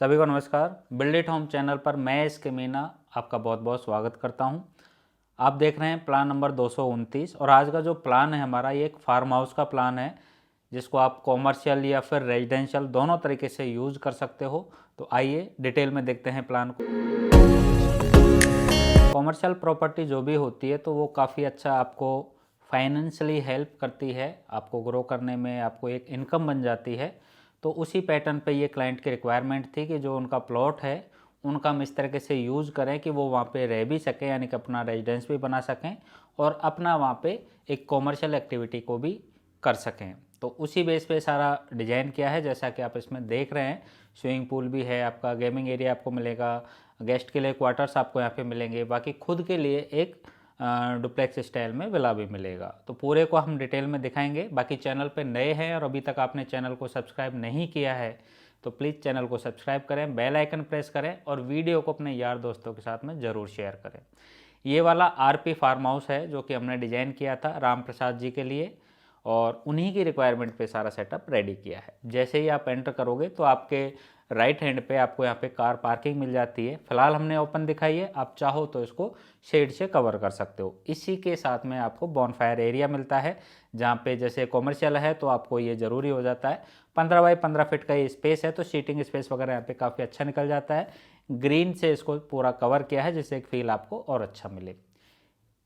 सभी को नमस्कार। बिल्ड इट होम चैनल पर मैं इसके मीना आपका बहुत बहुत स्वागत करता हूं। आप देख रहे हैं प्लान नंबर 229 और आज का जो प्लान है हमारा ये एक फार्म हाउस का प्लान है जिसको आप कॉमर्शियल या फिर रेजिडेंशियल दोनों तरीके से यूज़ कर सकते हो। तो आइए डिटेल में देखते हैं प्लान को। कॉमर्शियल प्रॉपर्टी जो भी होती है तो वो काफ़ी अच्छा आपको फाइनेंशियली हेल्प करती है, आपको ग्रो करने में, आपको एक इनकम बन जाती है। तो उसी पैटर्न पे ये क्लाइंट की रिक्वायरमेंट थी कि जो उनका प्लॉट है उनका हम इस तरीके से यूज़ करें कि वो वहाँ पे रह भी सकें, यानी कि अपना रेजिडेंस भी बना सकें और अपना वहाँ पे एक कॉमर्शियल एक्टिविटी को भी कर सकें। तो उसी बेस पे सारा डिज़ाइन किया है, जैसा कि आप इसमें देख रहे हैं। स्विमिंग पूल भी है, आपका गेमिंग एरिया आपको मिलेगा, गेस्ट के लिए क्वार्टर्स आपको यहाँ पे मिलेंगे, बाकी खुद के लिए एक डुप्लेक्स स्टाइल में विला भी मिलेगा। तो पूरे को हम डिटेल में दिखाएंगे। बाकी चैनल पे नए हैं और अभी तक आपने चैनल को सब्सक्राइब नहीं किया है तो प्लीज़ चैनल को सब्सक्राइब करें, बेल आइकन प्रेस करें और वीडियो को अपने यार दोस्तों के साथ में ज़रूर शेयर करें। ये वाला आरपी फार्म हाउस है जो कि हमने डिज़ाइन किया था राम प्रसाद जी के लिए और उन्हीं की रिक्वायरमेंट पे सारा सेटअप रेडी किया है। जैसे ही आप एंटर करोगे तो आपके राइट हैंड पे आपको यहाँ पे कार पार्किंग मिल जाती है। फिलहाल हमने ओपन दिखाई है, आप चाहो तो इसको शेड से कवर कर सकते हो। इसी के साथ में आपको बॉनफायर एरिया मिलता है जहाँ पे जैसे कॉमर्शियल है तो आपको ये ज़रूरी हो जाता है। 15 बाई 15 फीट का ये स्पेस है तो सीटिंग स्पेस वगैरह यहाँ पे काफ़ी अच्छा निकल जाता है। ग्रीन से इसको पूरा कवर किया है जिससे एक फील आपको और अच्छा मिले।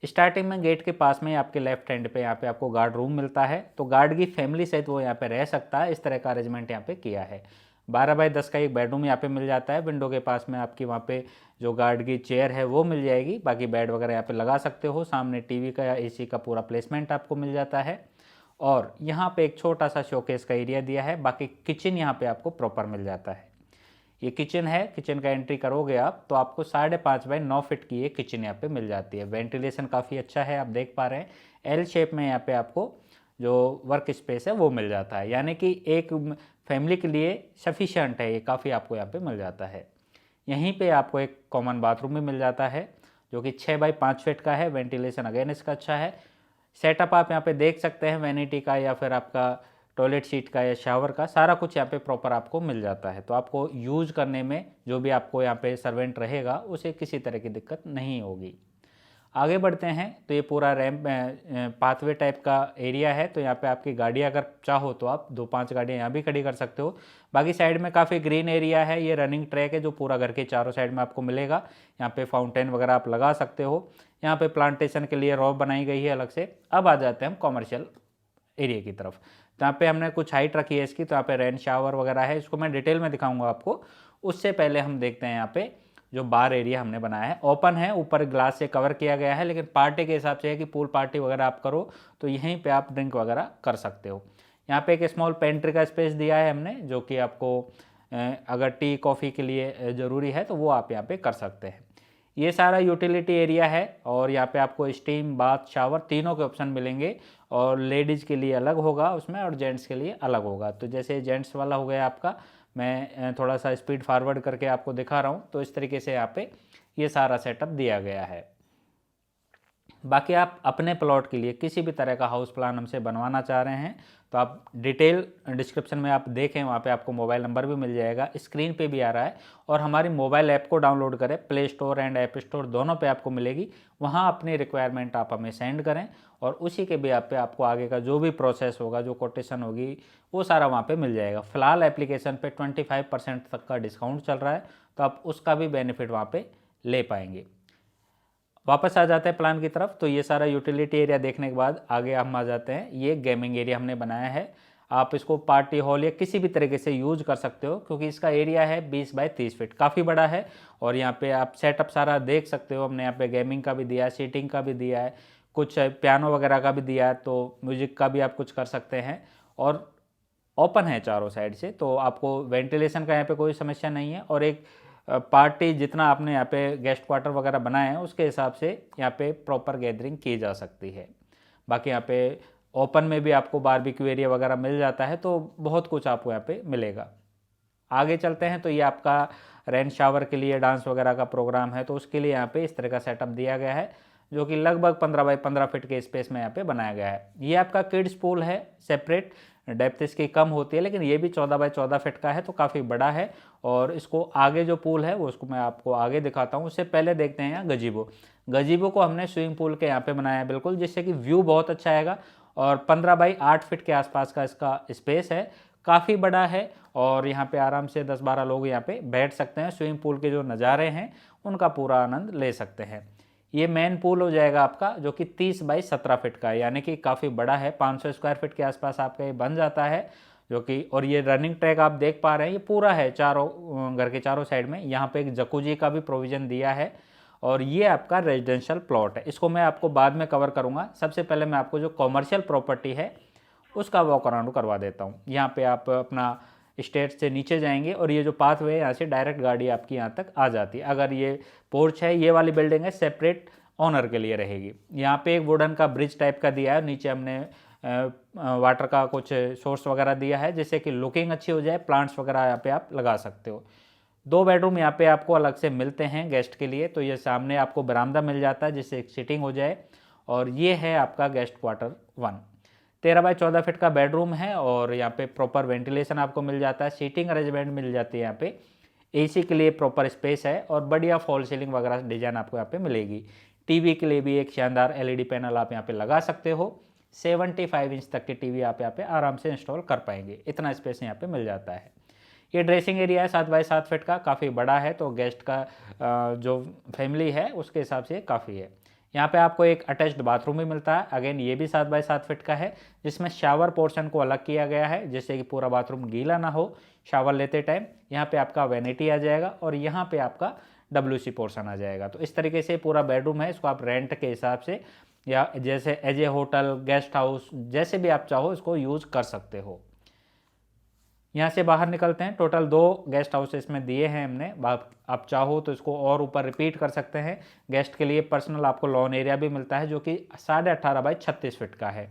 स्टार्टिंग में गेट के पास में आपके लेफ्ट हैंड पे यहाँ पे आपको गार्ड रूम मिलता है, तो गार्ड की फैमिली सहित वो यहाँ पे रह सकता है, इस तरह का अरेंजमेंट यहाँ पे किया है। 12 बाई 10 का एक बेडरूम यहाँ पे मिल जाता है। विंडो के पास में आपकी वहाँ पे जो गार्ड की चेयर है वो मिल जाएगी, बाकी बेड वगैरह यहाँ पे लगा सकते हो। सामने टीवी का या एसी का पूरा प्लेसमेंट आपको मिल जाता है और यहाँ पे एक छोटा सा शोकेस का एरिया दिया है। बाकी किचन यहाँ पे आपको प्रॉपर मिल जाता है। ये किचन है, किचन का एंट्री करोगे आप तो आपको 5.5 बाई 9 फीट की ये किचन यहाँ पे मिल जाती है। वेंटिलेशन काफ़ी अच्छा है, आप देख पा रहे हैं। एल शेप में यहाँ पे आपको जो वर्क स्पेस है वो मिल जाता है, यानी कि एक फैमिली के लिए सफिशिएंट है, ये काफ़ी आपको यहाँ पे मिल जाता है। यहीं पे आपको एक कॉमन बाथरूम भी मिल जाता है जो कि 6 बाई 5 फीट का है। वेंटिलेशन अगेन इसका अच्छा है। सेटअप आप यहाँ पे देख सकते हैं, वैनिटी का या फिर आपका टॉयलेट सीट का या शावर का सारा कुछ यहाँ पे प्रॉपर आपको मिल जाता है। तो आपको यूज़ करने में जो भी आपको यहाँ पे सर्वेंट रहेगा उसे किसी तरह की दिक्कत नहीं होगी। आगे बढ़ते हैं तो ये पूरा रैम्प पाथवे टाइप का एरिया है, तो यहाँ पे आपकी गाड़ी अगर चाहो तो आप 2-5 गाड़ियाँ यहाँ भी खड़ी कर सकते हो। बाकी साइड में काफ़ी ग्रीन एरिया है, ये रनिंग ट्रैक है जो पूरा घर के चारों साइड में आपको मिलेगा। यहाँ पे फाउंटेन वगैरह आप लगा सकते हो। यहाँ पे प्लांटेशन के लिए रॉ बनाई गई है अलग से। अब आ जाते हैं हम कॉमर्शियल एरिया की तरफ। तो यहाँ पे हमने कुछ हाइट रखी है इसकी, तो यहाँ पे रेन शावर वगैरह है, इसको मैं डिटेल में दिखाऊंगा आपको। उससे पहले हम देखते हैं यहाँ पे जो बार एरिया हमने बनाया है, ओपन है, ऊपर ग्लास से कवर किया गया है, लेकिन पार्टी के हिसाब से है कि पूल पार्टी वगैरह आप करो तो यहीं पे आप ड्रिंक वगैरह कर सकते हो। यहाँ पे एक स्मॉल पेंट्री का स्पेस दिया है हमने, जो कि आपको अगर टी कॉफ़ी के लिए ज़रूरी है तो वो आप यहाँ पे कर सकते हैं। ये सारा यूटिलिटी एरिया है और यहाँ पे आपको स्टीम, बाथ, शावर तीनों के ऑप्शन मिलेंगे और लेडीज़ के लिए अलग होगा उसमें और जेंट्स के लिए अलग होगा। तो जैसे जेंट्स वाला हो गया आपका, मैं थोड़ा सा स्पीड फॉरवर्ड करके आपको दिखा रहा हूँ। तो इस तरीके से यहाँ पे ये सारा सेटअप दिया गया है। बाकी आप अपने प्लॉट के लिए किसी भी तरह का हाउस प्लान हमसे बनवाना चाह रहे हैं तो आप डिटेल डिस्क्रिप्शन में आप देखें, वहाँ पे आपको मोबाइल नंबर भी मिल जाएगा, स्क्रीन पे भी आ रहा है। और हमारी मोबाइल ऐप को डाउनलोड करें, play store and app store दोनों पे आपको मिलेगी। वहाँ अपनी रिक्वायरमेंट आप हमें सेंड करें और उसी के भी आप पे आपको आगे का जो भी प्रोसेस होगा, जो कोटेशन होगी, वो सारा वहाँ पर मिल जाएगा। फ़िलहाल एप्लीकेशन पर 25% तक का डिस्काउंट चल रहा है, तो आप उसका भी बेनिफिट वहाँ पर ले पाएंगे। वापस आ जाते हैं प्लान की तरफ। तो ये सारा यूटिलिटी एरिया देखने के बाद आगे हम आ जाते हैं। ये गेमिंग एरिया हमने बनाया है, आप इसको पार्टी हॉल या किसी भी तरीके से यूज कर सकते हो, क्योंकि इसका एरिया है 20 बाई 30 फीट, काफ़ी बड़ा है। और यहाँ पे आप सेटअप सारा देख सकते हो, हमने यहाँ पे गेमिंग का भी दिया है, सीटिंग का भी दिया है, कुछ पियानो वगैरह का भी दिया है, तो म्यूजिक का भी आप कुछ कर सकते हैं। और ओपन है चारों साइड से, तो आपको वेंटिलेशन का यहाँ पे कोई समस्या नहीं है। और एक पार्टी जितना आपने यहाँ पे गेस्ट क्वार्टर वगैरह बनाए हैं उसके हिसाब से यहाँ पे प्रॉपर गैदरिंग की जा सकती है। बाकी यहाँ पे ओपन में भी आपको बारबेक्यू एरिया वगैरह मिल जाता है, तो बहुत कुछ आपको यहाँ पे मिलेगा। आगे चलते हैं तो ये आपका रेन शावर के लिए डांस वगैरह का प्रोग्राम है, तो उसके लिए यहाँ पे इस तरह का सेटअप दिया गया है, जो कि लगभग 15 बाई 15 फीट के स्पेस में यहाँ पे बनाया गया है। ये आपका किड्स पूल है सेपरेट, डेप्थ इसकी कम होती है, लेकिन ये भी 14 बाई 14 फीट का है तो काफ़ी बड़ा है। और इसको आगे जो पूल है वो उसको मैं आपको आगे दिखाता हूँ। उससे पहले देखते हैं यहाँ गजीबो। गजीबो को हमने स्विमिंग पूल के यहाँ पे बनाया है बिल्कुल, जिससे कि व्यू बहुत अच्छा आएगा। और 15 बाई 8 फीट के आसपास का इसका स्पेस है, काफ़ी बड़ा है। और यहाँ पे आराम से 10-12 लोग यहाँ पे बैठ सकते हैं, स्विमिंग पूल के जो नज़ारे हैं उनका पूरा आनंद ले सकते हैं। ये मेन पूल हो जाएगा आपका, जो कि 30 बाई 17 फीट का है, यानी कि काफ़ी बड़ा है। 500 स्क्वायर फीट के आसपास आपका ये बन जाता है, जो कि और ये रनिंग ट्रैक आप देख पा रहे हैं, ये पूरा है चारों घर के चारों साइड में। यहाँ पे एक जकूजी का भी प्रोविज़न दिया है। और ये आपका रेजिडेंशियल प्लॉट है, इसको मैं आपको बाद में कवर करूँगा। सबसे पहले मैं आपको जो कॉमर्शियल प्रॉपर्टी है उसका वॉक अराउंड करवा देता हूँ। यहाँ पे आप अपना स्टेयर से नीचे जाएंगे और ये जो पाथवे है यहाँ से डायरेक्ट गाड़ी आपकी यहाँ तक आ जाती है। अगर ये पोर्च है, ये वाली बिल्डिंग है, सेपरेट ऑनर के लिए रहेगी। यहाँ पे एक वुडन का ब्रिज टाइप का दिया है, नीचे हमने वाटर का कुछ सोर्स वगैरह दिया है, जिससे कि लुकिंग अच्छी हो जाए। प्लांट्स वगैरह यहाँ पे आप लगा सकते हो। 2 बेडरूम यहाँ पे आपको अलग से मिलते हैं गेस्ट के लिए। तो ये सामने आपको बरामदा मिल जाता है जिससे एक सीटिंग हो जाए। और ये है आपका गेस्ट क्वार्टर 1। 13 बाई 14 फीट का बेडरूम है और यहाँ पे प्रॉपर वेंटिलेशन आपको मिल जाता है, सीटिंग अरेंजमेंट मिल जाती है यहाँ पे, एसी के लिए प्रॉपर स्पेस है और बढ़िया फॉल सीलिंग वगैरह डिजाइन आपको यहाँ पे मिलेगी। टीवी के लिए भी एक शानदार एलईडी पैनल आप यहाँ पे लगा सकते हो। 75 इंच तक की टीवी आप यहाँ पे आराम से इंस्टॉल कर पाएंगे, इतना स्पेस यहाँ पे मिल जाता है। ये ड्रेसिंग एरिया है 7 बाई 7 फीट का, काफ़ी बड़ा है, तो गेस्ट का जो फैमिली है उसके हिसाब से काफ़ी है। यहाँ पे आपको एक अटैच्ड बाथरूम भी मिलता है। अगेन ये भी 7 बाई 7 फीट का है, जिसमें शावर पोर्शन को अलग किया गया है, जिससे कि पूरा बाथरूम गीला ना हो शावर लेते टाइम। यहाँ पे आपका वैनिटी आ जाएगा और यहाँ पे आपका WC पोर्शन आ जाएगा। तो इस तरीके से पूरा बेडरूम है, इसको आप रेंट के हिसाब से या जैसे as a hotel, guest house, जैसे भी आप चाहो इसको यूज़ कर सकते हो। यहाँ से बाहर निकलते हैं। टोटल 2 गेस्ट हाउस इसमें दिए हैं हमने। आप चाहो तो इसको और ऊपर रिपीट कर सकते हैं। गेस्ट के लिए पर्सनल आपको लॉन एरिया भी मिलता है, जो कि 18.5 बाई 36 फीट का है।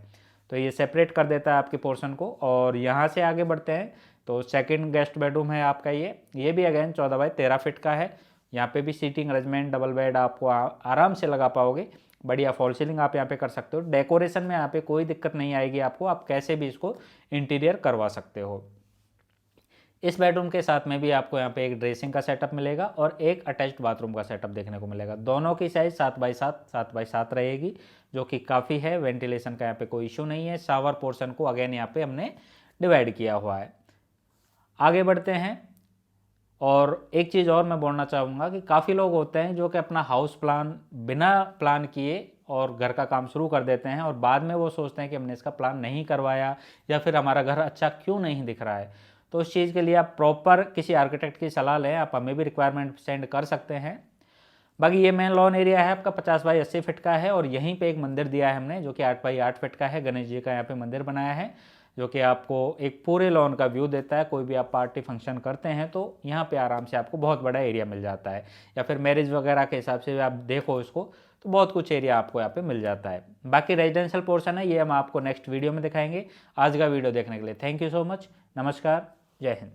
तो ये सेपरेट कर देता है आपके पोर्शन को। और यहाँ से आगे बढ़ते हैं तो सेकंड गेस्ट बेडरूम है आपका ये भी अगेन 14 बाई 13 फीट का है। यहाँ पे भी सीटिंग अरेंजमेंट, डबल बेड आपको आराम से लगा पाओगे। बढ़िया फॉल सीलिंग आप यहाँ पे कर सकते हो। डेकोरेशन में यहाँ पे कोई दिक्कत नहीं आएगी आपको, आप कैसे भी इसको इंटीरियर करवा सकते हो। इस बेडरूम के साथ में भी आपको यहाँ पे एक ड्रेसिंग का सेटअप मिलेगा और एक अटैच्ड बाथरूम का सेटअप देखने को मिलेगा। दोनों की साइज 7 बाई 7 रहेगी, जो कि काफ़ी है। वेंटिलेशन का यहाँ पे कोई इशू नहीं है। शावर पोर्शन को अगेन यहाँ पे हमने डिवाइड किया हुआ है। आगे बढ़ते हैं। और एक चीज़ और मैं बोलना चाहूँगा कि काफ़ी लोग होते हैं जो कि अपना हाउस प्लान बिना प्लान किए और घर का काम शुरू कर देते हैं और बाद में वो सोचते हैं कि हमने इसका प्लान नहीं करवाया या फिर हमारा घर अच्छा क्यों नहीं दिख रहा है। तो उस चीज़ के लिए आप प्रॉपर किसी आर्किटेक्ट की सलाह लें। आप हमें भी रिक्वायरमेंट सेंड कर सकते हैं। बाकी ये मेन लॉन एरिया है आपका 50 बाई 80 फीट का है और यहीं पे एक मंदिर दिया है हमने, जो कि 8 बाई 8 फीट का है। गणेश जी का यहाँ पे मंदिर बनाया है, जो कि आपको एक पूरे लॉन का व्यू देता है। कोई भी आप पार्टी फंक्शन करते हैं तो यहाँ पे आराम से आपको बहुत बड़ा एरिया मिल जाता है, या फिर मैरिज वगैरह के हिसाब से आप देखो इसको तो बहुत कुछ एरिया आपको यहाँ पे मिल जाता है। बाकी रेजिडेंशियल पोर्शन है, ये हम आपको नेक्स्ट वीडियो में दिखाएंगे। आज का वीडियो देखने के लिए थैंक यू सो मच। नमस्कार, जय हिंद।